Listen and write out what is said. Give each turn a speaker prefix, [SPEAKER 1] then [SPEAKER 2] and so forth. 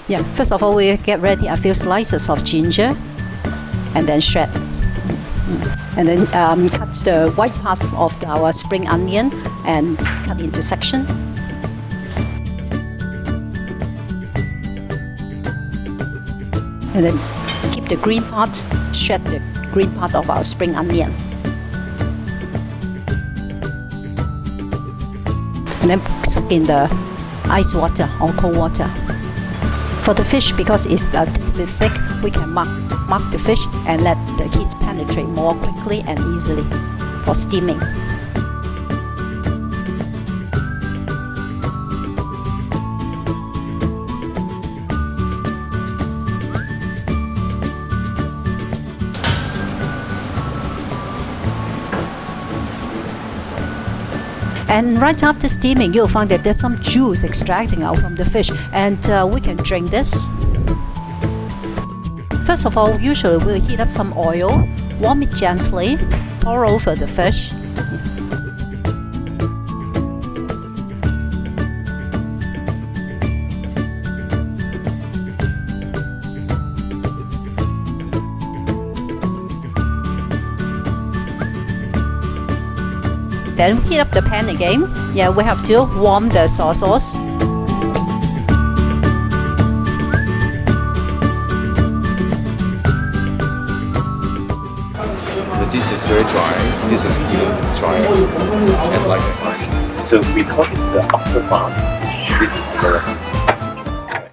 [SPEAKER 1] Yeah, first of all, we get ready a few slices of ginger and then shred. And then cut the white part of our spring onion and cut into sections. And then keep the green part, shred the green part of our spring onion. And then soak in the ice water or cold water. For the fish, because it's a bit thick, we can mark the fish and let the heat penetrate more quickly and easily for steaming. And right after steaming, you'll find that there's some juice extracting out from the fish, and we can drain this. First of all, usually we'll heat up some oil, warm it gently, pour over the fish. Then heat up the pan again. Yeah, we have to warm the soy sauce.
[SPEAKER 2] But this is very dry. This is even drier and like a slime. So because it's the upper fast, this is the lower fast.